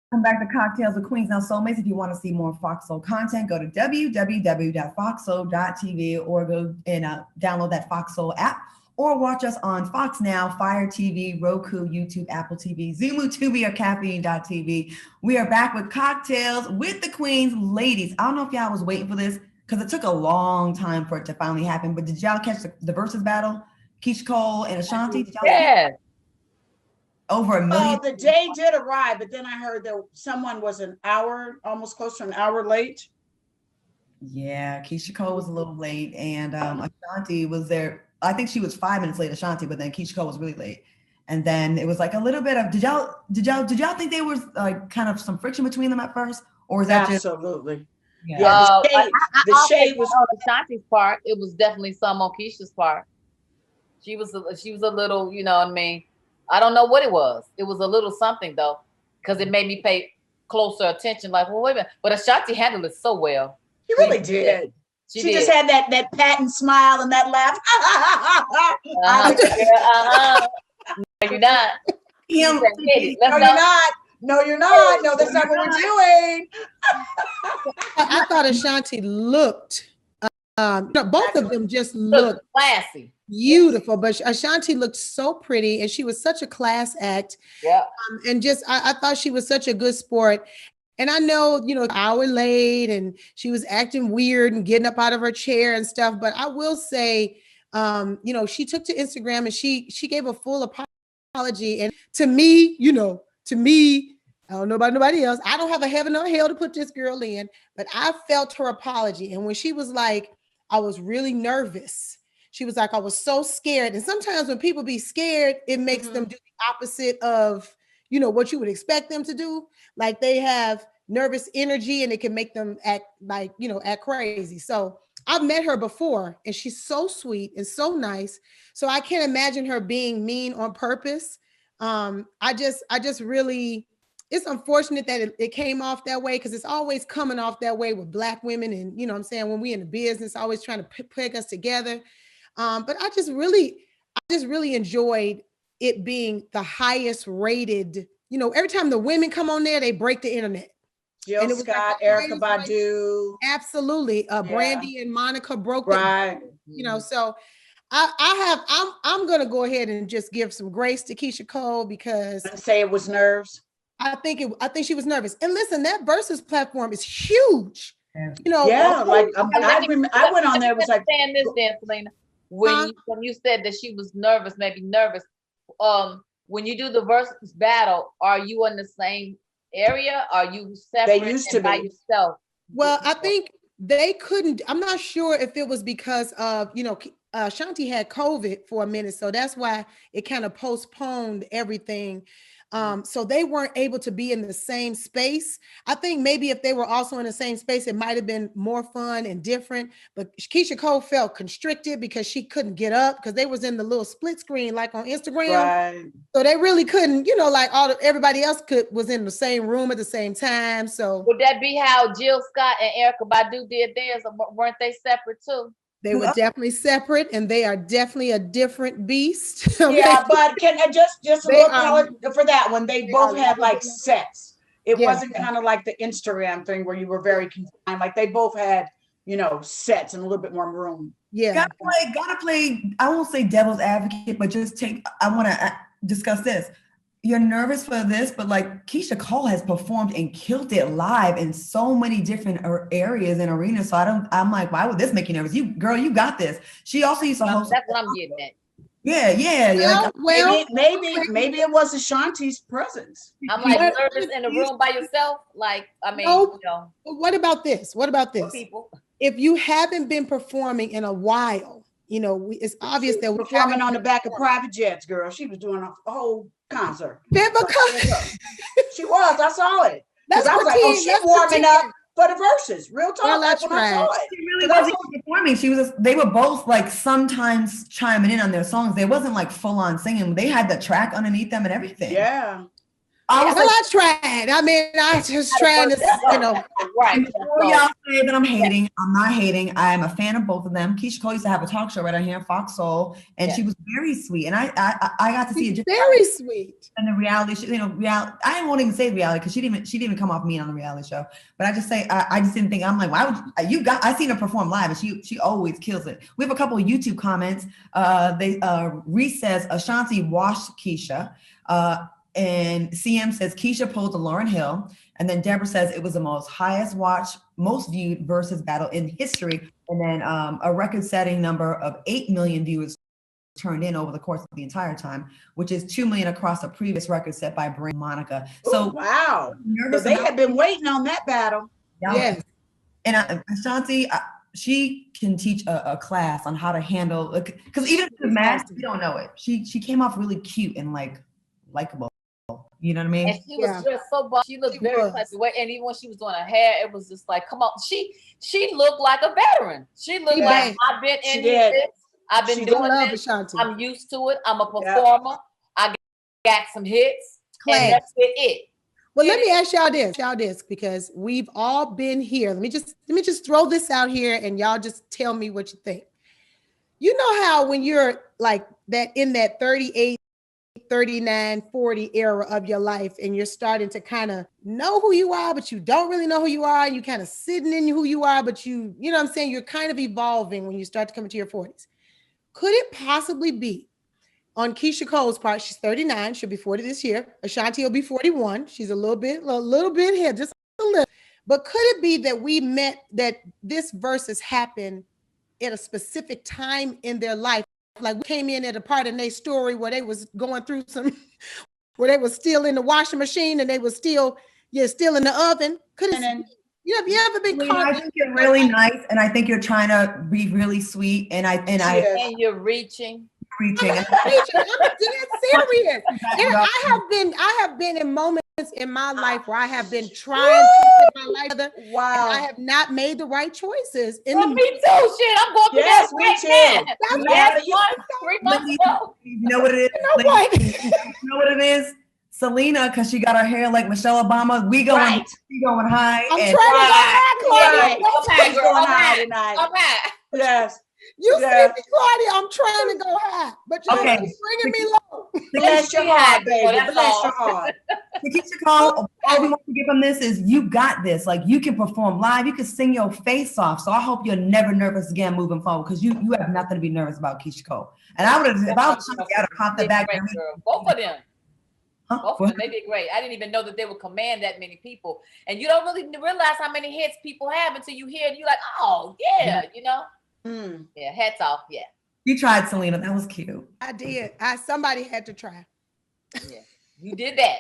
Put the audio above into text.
Welcome back to Cocktails with Queens. Now, Soulmates, if you want to see more Fox Soul content, go to www.foxsoul.tv or go and download that Fox Soul app or watch us on Fox Now, Fire TV, Roku, YouTube, Apple TV, Zumu, Tubi, or Caffeine.tv. We are back with Cocktails with the Queens. Ladies, I don't know if y'all was waiting for this because it took a long time for it to finally happen, but did y'all catch the versus battle? Keyshia Cole and Ashanti? Yeah. Over 1 million. Well, the day did arrive, but then I heard that someone was an hour, almost close to an hour late. Yeah, Keyshia Cole was a little late, and Ashanti was there. I think she was 5 minutes late, Ashanti, but then Keyshia Cole was really late. And then it was like a little bit of did y'all think there was like kind of some friction between them at first, or was that absolutely? Yeah, the shade was on Ashanti's part. It was definitely some on Keisha's part. She was a little, you know what I mean. I don't know what it was. It was a little something though, because it made me pay closer attention. Like, well, wait a minute. But Ashanti handled it so well. She really did. She did. Just had that patent smile and that laugh. No, you're not. No, you're not. No, that's not what we're doing. I thought Ashanti looked. Both of them just looked classy. Beautiful, but Ashanti looked so pretty and she was such a class act. Yeah. And just, I thought she was such a good sport. And I know, an hour late and she was acting weird and getting up out of her chair and stuff. But I will say, she took to Instagram and she gave a full apology. And to me, I don't know about nobody else. I don't have a heaven or hell to put this girl in, but I felt her apology. And when she was like, I was really nervous. She was like, I was so scared. And sometimes when people be scared, it makes them do the opposite of, what you would expect them to do. Like they have nervous energy and it can make them act crazy. So I've met her before and she's so sweet and so nice. So I can't imagine her being mean on purpose. I just really, it's unfortunate that it came off that way because it's always coming off that way with Black women. And, what I'm saying, when we in the business, always trying to peg us together. But I just really enjoyed it being the highest rated, every time the women come on there, they break the internet. Jill Scott, Erykah Badu. Absolutely. Brandy and Monica broke the, so I'm going to go ahead and just give some grace to Keyshia Cole because and say it was nerves. I think she was nervous. And listen, that Versus platform is huge. I went on there, was like, saying this, Dan, Selena. When you said that she was nervous, when you do the versus battle, are you in the same area? Are you separate? They used to by be. yourself? Well, I think they couldn't. I'm not sure if it was because of Ashanti had COVID for a minute, so that's why it kind of postponed everything. So they weren't able to be in the same space. I think maybe if they were also in the same space, it might have been more fun and different. But Keyshia Cole felt constricted because she couldn't get up because they was in the little split screen like on Instagram. Right. So they really couldn't, like everybody else was in the same room at the same time. So would that be how Jill Scott and Erykah Badu did theirs, or weren't they separate too? They were definitely separate, and they are definitely a different beast. Okay? Yeah, but can I just a little color for that one? They both had like sets. It wasn't kind of like the Instagram thing where you were very confined. Like they both had, sets and a little bit more room. Yeah, gotta play. I won't say devil's advocate, but I want to discuss this. You're nervous for this, but like Keyshia Cole has performed and killed it live in so many different areas and arenas. So I'm like, why would this make you nervous? You got this. She also used to host. That's what I'm getting at. Yeah. Well, maybe it was Ashanti's presence. I'm like nervous in the room by yourself. Like, I mean, What about this? People. If you haven't been performing in a while, it's obvious that we're performing on the back of private jets, girl. She was doing a whole concert. She was. I saw it. Because I was like, she's warming up for the verses. Real talk. Well, that's when I saw it. She really wasn't performing. They were both like sometimes chiming in on their songs. They wasn't like full on singing. They had the track underneath them and everything. Yeah. I tried. I mean, I just trying to, you know. Right. Before y'all say that I'm hating, I'm not hating. I'm a fan of both of them. Keisha Cole used to have a talk show right on here, Fox Soul, and she was very sweet. And I got to see it. Very sweet. And the reality show, you know, I won't even say reality because she didn't even come off mean on the reality show. But I just say I just didn't think, I'm like, why would you I seen her perform live and she always kills it. We have a couple of YouTube comments. Reese says Ashanti washed Keyshia. And CM says Keyshia posed to Lauryn Hill. And then Deborah says it was the most highest watched, most viewed versus battle in history. And then a record-setting number of 8 million viewers turned in over the course of the entire time, which is 2 million across a previous record set by Brain Monica. So wow, so they had been waiting on that battle. Yes. And Ashanti, she can teach a class on how to handle, because even if it's mad, you don't know it. She came off really cute and like likable. You know what I mean? And she was dressed so buff. She looked very classy. And even when she was doing her hair, it was just like, come on. She looked like a veteran. She looked like, I've been in this. I've been doing this. Ashanti. I'm used to it. I'm a performer. I got some hits. And that's it. Well, let me ask y'all this, because we've all been here. Let me just throw this out here and y'all just tell me what you think. You know how when you're like that in that 38, 39, 40 era of your life and you're starting to kind of know who you are, but you don't really know who you are, and you kind of sitting in who you are, but you know what I'm saying? You're kind of evolving when you start to come into your 40s. Could it possibly be on Keyshia Cole's part? She's 39, she'll be 40 this year. Ashanti will be 41. She's a little bit here, just a little. But could it be that we met, that this versus happened at a specific time in their life? Like we came in at a part in their story where they was going through where they was still in the washing machine and they was still in the oven. Could it? Have you ever been caught? I think you're really nice, and I think you're trying to be really sweet, and you're reaching. I'm dead serious. And I have been in moments in my life where I have been trying to put my life together. Wow. And I have not made the right choices. Me too. Shit, I'm going through that right now. That's 3 months ago. You know what it is? You know what it is? Selena, because she got her hair like Michelle Obama. We going high. I'm trying to go high, Claudia. I'm high. Yes. You see me, Claudia, I'm trying to go high, but you're bringing me low. Bless your heart, baby. Bless your heart. Keyshia Cole, all we want to give them this is you got this. Like you can perform live, you can sing your face off. So I hope you're never nervous again moving forward, because you have nothing to be nervous about, Keyshia Cole. And I would have, if I was trying to get out of pop that back. Both of them. Both of them, they did great. I didn't even know that they would command that many people. And you don't really realize how many hits people have until you hear it. You're like, oh yeah, you know. Yeah, hats off. Yeah. You tried, Selena. That was cute. I did. Somebody had to try. Yeah, you did that.